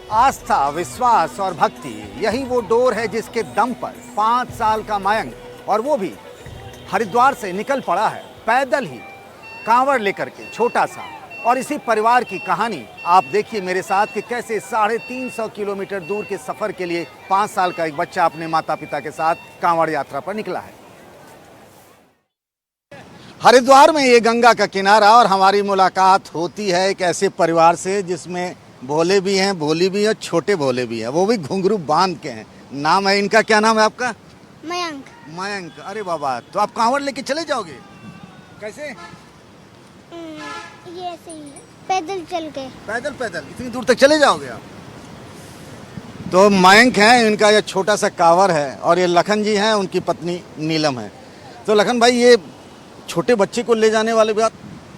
आस्था, विश्वास और भक्ति, यही वो डोर है जिसके दम पर 5 साल का मयंक, और वो भी हरिद्वार से निकल पड़ा है पैदल ही, कांवड़ लेकर के, छोटा सा। और इसी परिवार की कहानी आप देखिए मेरे साथ कि कैसे 350 किलोमीटर दूर के सफर के लिए 5 साल का एक बच्चा अपने माता पिता के साथ कांवड़ यात्रा पर निकला है। हरिद्वार में ये गंगा का किनारा, और हमारी मुलाकात होती है एक ऐसे परिवार से जिसमें भोले भी हैं, भोली भी हैं, छोटे भोले भी हैं, वो भी घुंघरू बांध के हैं। नाम है इनका, क्या नाम है आपका? मयंक। मयंक। अरे बाबा, तो आप कांवड़ लेके चले जाओगे कैसे? ये ऐसे ही पैदल चल के। पैदल पैदल इतनी दूर तक चले जाओगे आप? तो मयंक हैं, इनका ये छोटा सा कांवड़ है, और ये लखन जी हैं, उनकी पत्नी नीलम है। तो लखन भाई, ये छोटे बच्चे को ले जाने वाले बात,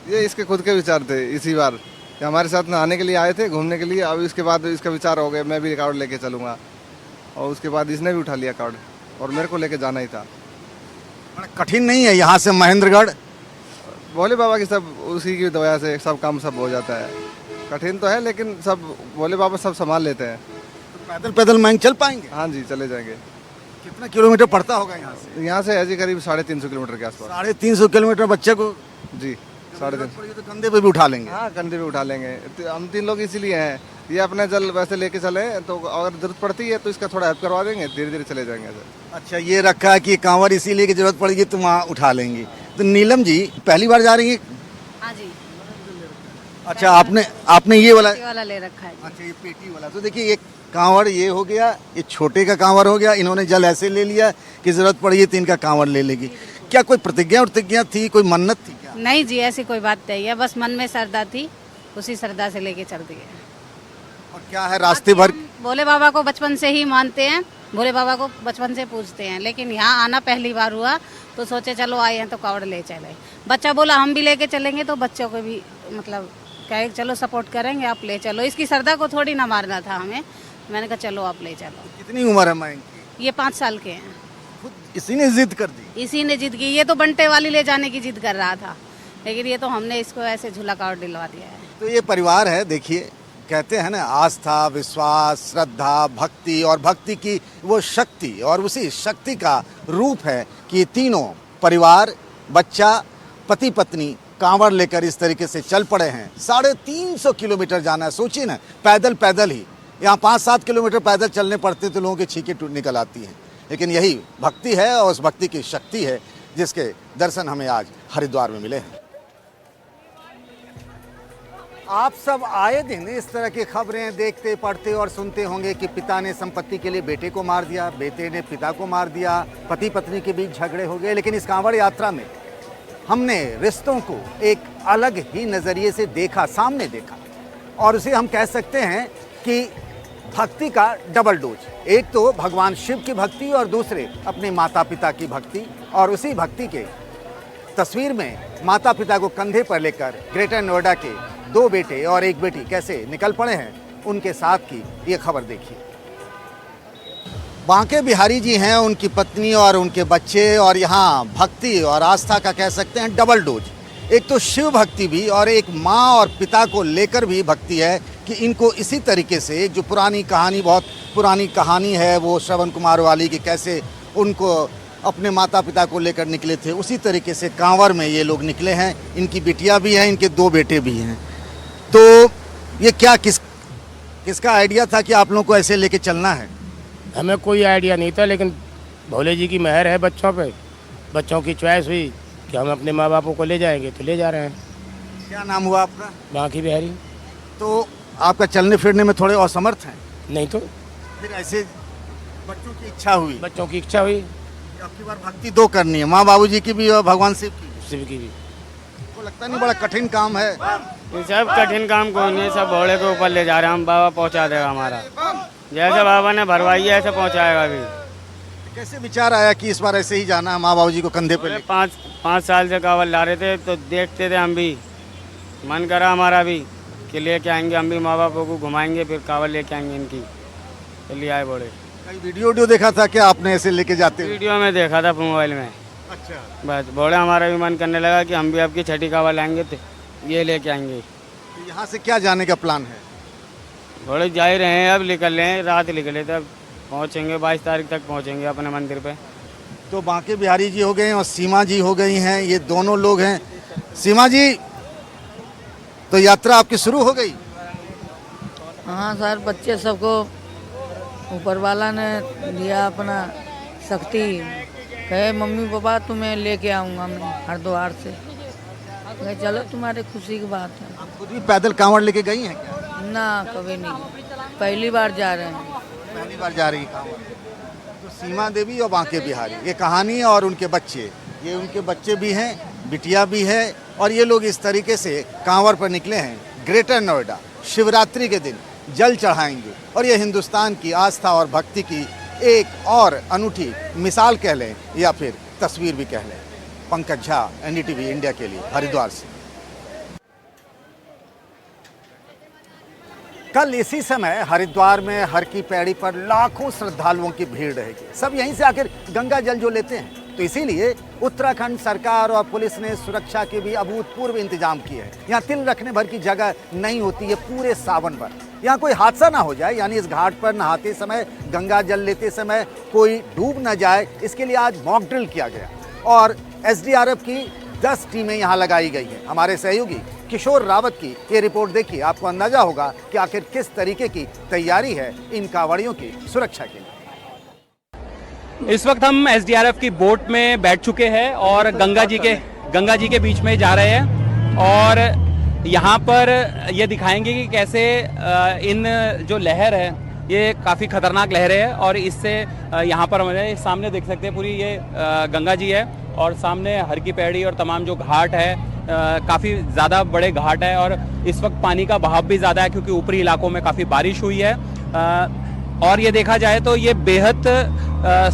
ये इसके खुद के विचार थे। इसी बार ये हमारे साथ नहाने के लिए आए थे, घूमने के लिए। अब इसके बाद इसका विचार हो गया मैं भी कावड़ लेके चलूँगा, और उसके बाद इसने भी उठा लिया कावड़, और मेरे को लेके जाना ही था। बड़ा कठिन नहीं है यहाँ से महेंद्रगढ़? भोले बाबा की सब, उसी की दया से सब काम सब हो जाता है। कठिन तो है लेकिन सब भोले बाबा सब संभाल लेते हैं। तो पैदल पैदल मयंक चल पाएंगे? हाँ जी, चले जाएंगे। कितना किलोमीटर पड़ता होगा यहाँ से? यहाँ से ऐसे करीब 350 किलोमीटर के आसपास। 350 किलोमीटर बच्चे को? जी, 350। तो कंधे पे भी उठा लेंगे? हाँ, कंधे पे उठा लेंगे। हम 3 लोग इसीलिए हैं। ये अपने जल वैसे लेके चले, तो अगर जरूरत पड़ती है तो इसका थोड़ा हेल्प करवा देंगे, धीरे धीरे चले जाएंगे सर। अच्छा, ये रखा है कि कांवड़ इसीलिए की जरूरत पड़ेगी तो वहाँ उठा लेंगे। तो नीलम जी पहली बार जा रही है? हाँ जी। अच्छा, आपने ये वाला ले रखा है। अच्छा, ये पेटी वाला। तो देखिए, एक कांवड़ ये हो गया, ये छोटे का कांवड़ हो गया। इन्होंने जल ऐसे ले लिया कि जरूरत पड़ी तो इनका कांवड़ ले लेगी। क्या कोई प्रतिज्ञा थी, कोई मन्नत थी क्या? नहीं जी, ऐसी कोई बात नहीं है, बस मन में श्रद्धा थी, उसी श्रद्धा से लेके चल दिए। और क्या है, रास्ते भर भोले बाबा को बचपन से ही मानते हैं, भोले बाबा को बचपन से पूजते हैं, लेकिन यहाँ आना पहली बार हुआ तो सोचे चलो आए हैं तो कावड़ ले चले। बच्चा बोला हम भी लेके चलेंगे, तो बच्चों को भी मतलब कहे चलो सपोर्ट करेंगे, आप ले चलो। इसकी श्रद्धा को थोड़ी ना मारना था हमें, मैंने कहा चलो आप ले चलो। कितनी उम्र है मयंक की? ये 5 साल के हैं। खुद इसी ने जिद कर दी? इसी ने जिद की, ये तो बंटे वाली ले जाने की जिद कर रहा था, लेकिन ये तो हमने इसको ऐसे झूला कावड़ दिलवा दिया है। तो ये परिवार है, देखिए कहते हैं ना, आस्था, विश्वास, श्रद्धा, भक्ति, और भक्ति की वो शक्ति, और उसी शक्ति का रूप है कि तीनों परिवार, बच्चा, पति पत्नी कांवड़ लेकर इस तरीके से चल पड़े हैं। 350 किलोमीटर जाना है, सोचिए ना, पैदल पैदल ही। यहाँ 5-7 किलोमीटर पैदल चलने पड़ते तो लोगों की छींकें निकल आती हैं, लेकिन यही भक्ति है, और उस भक्ति की शक्ति है जिसके दर्शन हमें आज हरिद्वार में मिले हैं। आप सब आए दिन इस तरह की खबरें देखते, पढ़ते और सुनते होंगे कि पिता ने संपत्ति के लिए बेटे को मार दिया, बेटे ने पिता को मार दिया, पति पत्नी के बीच झगड़े हो गए। लेकिन इस कांवड़ यात्रा में हमने रिश्तों को एक अलग ही नज़रिए से देखा, सामने देखा, और उसे हम कह सकते हैं कि भक्ति का डबल डोज। एक तो भगवान शिव की भक्ति, और दूसरे अपने माता पिता की भक्ति। और उसी भक्ति के तस्वीर में माता पिता को कंधे पर लेकर ग्रेटर नोएडा के 2 बेटे और 1 बेटी कैसे निकल पड़े हैं, उनके साथ की ये खबर देखिए। बांके बिहारी जी हैं, उनकी पत्नी और उनके बच्चे, और यहाँ भक्ति और आस्था का कह सकते हैं डबल डोज। एक तो शिव भक्ति भी, और एक माँ और पिता को लेकर भी भक्ति है कि इनको इसी तरीके से, जो पुरानी कहानी, बहुत पुरानी कहानी है वो श्रवण कुमार वाली, कि कैसे उनको अपने माता पिता को लेकर निकले थे, उसी तरीके से कांवड़ में ये लोग निकले हैं। इनकी बिटिया भी हैं, इनके 2 बेटे भी हैं। तो ये क्या किसका आइडिया था कि आप लोगों को ऐसे लेके चलना है? हमें कोई आइडिया नहीं था, लेकिन भोले जी की मेहर है बच्चों पे, बच्चों की चॉइस हुई कि हम अपने माँ बापों को ले जाएंगे, तो ले जा रहे हैं। क्या नाम हुआ आपका? बांके बिहारी। तो आपका चलने फिरने में थोड़े असमर्थ हैं? नहीं तो फिर ऐसे बच्चों की इच्छा हुई? बच्चों की इच्छा हुई। आपकी बार भक्ति 2 करनी है, माँ बाबूजी की भी और भगवान शिव की। शिव की भी। को लगता नहीं बड़ा कठिन काम है? ये सब कठिन काम कोई नहीं, सब घोड़े के ऊपर ले जा रहे हैं हम, बाबा पहुंचा देगा हमारा, जैसे बाबा ने भरवाई है ऐसे पहुंचाएगा भी। कैसे विचार आया कि इस बार ऐसे ही जाना है, माँ बाबूजी को कंधे पे? 5 साल से कावड़ ला रहे थे, तो देखते थे हम भी, मन करा हमारा भी कि लेके आएंगे हम भी, माँ बापों को घुमाएंगे, फिर कावड़ लेके आएंगे इनकी, तो ले आए बड़े। कई वीडियो देखा था क्या आपने ऐसे लेके जाते हुए? वीडियो में देखा था मोबाइल में। अच्छा। बस बड़े हमारा भी मन करने लगा कि हम भी आपकी छठी कावड़ लाएंगे, तो ये लेके आएंगे। तो यहाँ से क्या जाने का प्लान है? थोड़े जा ही रहे हैं, अब निकल रहे हैं, रात निकले थे, अब पहुँचेंगे 22 तारीख तक पहुँचेंगे अपने मंदिर पे। तो बांके बिहारी जी हो गए और सीमा जी हो गई हैं, ये दोनों लोग हैं। सीमा जी, तो यात्रा आपकी शुरू हो गई? हाँ सर, बच्चे सबको ऊपर वाला ने दिया अपना शक्ति, कहे मम्मी पापा तुम्हें लेके आऊँगा मैं हरिद्वार से। कहे चलो, तुम्हारे खुशी की बात है। आप खुद भी पैदल कांवड़ लेके गई हैं क्या? ना, कभी नहीं, पहली बार जा रहे हैं। पहली बार जा रही है कांवड़। तो सीमा देवी और बांके बिहारी, ये कहानी और उनके बच्चे, ये उनके बच्चे भी हैं, बिटिया भी है, और ये लोग इस तरीके से कांवड़ पर निकले हैं। ग्रेटर नोएडा शिवरात्रि के दिन जल चढ़ाएंगे और ये हिंदुस्तान की आस्था और भक्ति की एक और अनूठी मिसाल कह लें या फिर तस्वीर भी कह लें। पंकज झा, एनडीटीवी इंडिया के लिए, हरिद्वार से। कल इसी समय हरिद्वार में हर की पैड़ी पर लाखों श्रद्धालुओं की भीड़ रहेगी। सब यहीं से आकर गंगा जल जो लेते हैं, तो इसीलिए उत्तराखंड सरकार और पुलिस ने सुरक्षा के भी अभूतपूर्व इंतजाम किए हैं। यहाँ तिल रखने भर की जगह नहीं होती है पूरे सावन भर। यहाँ कोई हादसा ना हो जाए, यानी इस घाट पर नहाते समय, गंगा जल लेते समय कोई डूब ना जाए, इसके लिए आज मॉक ड्रिल किया गया और एसडीआरएफ की 10 टीमें यहाँ लगाई गई हैं। हमारे सहयोगी किशोर रावत की ये रिपोर्ट देखिए, आपको अंदाजा होगा कि आखिर किस तरीके की तैयारी है इन कांवड़ियों की सुरक्षा के लिए। इस वक्त हम एसडीआरएफ की बोट में बैठ चुके हैं और गंगा जी के बीच में जा रहे हैं और यहाँ पर ये दिखाएंगे कि कैसे इन जो लहर है ये काफ़ी खतरनाक लहरें है और इससे यहाँ पर हमारे सामने देख सकते हैं पूरी ये गंगा जी है और सामने हर की पैड़ी और तमाम जो घाट है, काफ़ी ज़्यादा बड़े घाट है और इस वक्त पानी का बहाव भी ज़्यादा है क्योंकि ऊपरी इलाकों में काफ़ी बारिश हुई है। और ये देखा जाए तो ये बेहद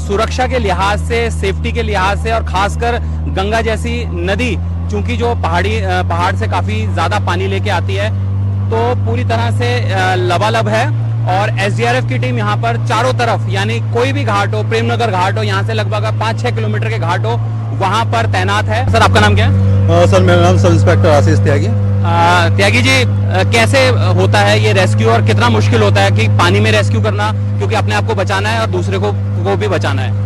सुरक्षा के लिहाज से, सेफ्टी के लिहाज से और खासकर गंगा जैसी नदी चूंकि जो पहाड़ से काफ़ी ज़्यादा पानी लेके आती है तो पूरी तरह से लबालब है और एसडीआरएफ की टीम यहाँ पर चारों तरफ, यानी कोई भी घाट हो, प्रेमनगर घाट हो, यहाँ से लगभग 5-6 किलोमीटर के घाट हो, वहाँ पर तैनात है। सर, आपका नाम क्या है? सर, मेरा नाम सब इंस्पेक्टर आशीष त्यागी। त्यागी जी, कैसे होता है ये रेस्क्यू और कितना मुश्किल होता है कि पानी में रेस्क्यू करना, क्योंकि अपने आप को बचाना है और दूसरे को भी बचाना है?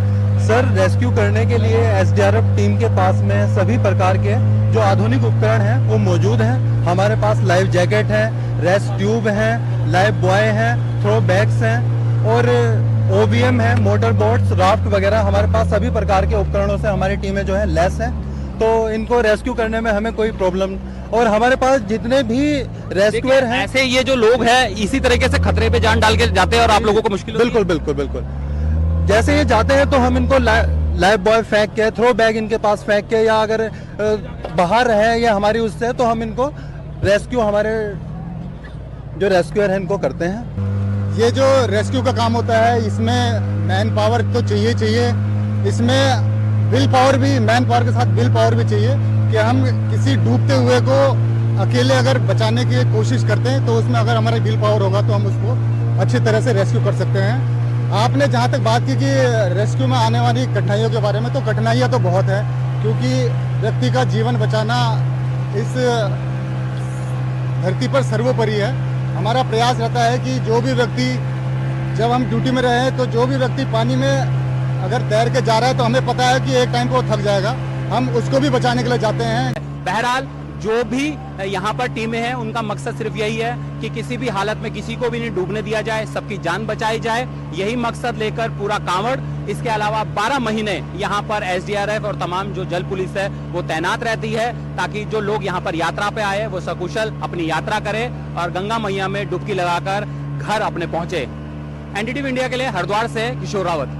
सर, रेस्क्यू करने के लिए एसडीआरएफ टीम के पास में सभी प्रकार के जो आधुनिक उपकरण हैं वो मौजूद हैं। हमारे पास लाइफ जैकेट है, रेस्क्यू ट्यूब है, लाइफ बॉय है, थ्रो बैग्स हैं और ओबीएम है, मोटर बोट्स, राफ्ट वगैरह। हमारे पास सभी प्रकार के उपकरणों से हमारी टीमें जो है लैस हैं, तो इनको रेस्क्यू करने में हमें कोई प्रॉब्लम। और हमारे पास जितने भी रेस्क्यूअर हैं, ऐसे ये जो लोग हैं इसी तरीके से खतरे पे जान डाल के जाते हैं और आप लोगों को मुश्किल होती है? बिल्कुल। जैसे ये जाते हैं तो हम इनको लाइफ बॉय फेंक के, थ्रो बैग इनके पास फेंक के, या अगर बाहर है या हमारी उससे, तो हम इनको रेस्क्यू, हमारे जो रेस्क्यूअर हैं इनको करते हैं। ये जो रेस्क्यू का काम होता है इसमें मैन पावर तो चाहिए, इसमें विल पावर भी, मैन पावर के साथ विल पावर भी चाहिए कि हम किसी डूबते हुए को अकेले अगर बचाने की कोशिश करते हैं तो उसमें अगर हमारा विल पावर होगा तो हम उसको अच्छी तरह से रेस्क्यू कर सकते हैं। आपने जहाँ तक बात की कि रेस्क्यू में आने वाली कठिनाइयों के बारे में, तो कठिनाइयाँ तो बहुत है क्योंकि व्यक्ति का जीवन बचाना इस धरती पर सर्वोपरि है। हमारा प्रयास रहता है कि जो भी व्यक्ति, जब हम ड्यूटी में रहे तो जो भी व्यक्ति पानी में अगर तैर के जा रहा है तो हमें पता है कि एक टाइम पे वो थक जाएगा, हम उसको भी बचाने के लिए जाते हैं। बहरहाल जो भी यहाँ पर टीमें हैं उनका मकसद सिर्फ यही है कि किसी भी हालत में किसी को भी नहीं डूबने दिया जाए, सबकी जान बचाई जाए, यही मकसद लेकर पूरा कांवड़। इसके अलावा 12 महीने यहाँ पर एसडीआरएफ और तमाम जो जल पुलिस है वो तैनात रहती है ताकि जो लोग यहाँ पर यात्रा पे आए वो सकुशल अपनी यात्रा करें और गंगा मैया में डुबकी लगाकर घर अपने पहुंचे। एनडीटीवी इंडिया के लिए हरिद्वार से किशोर रावत।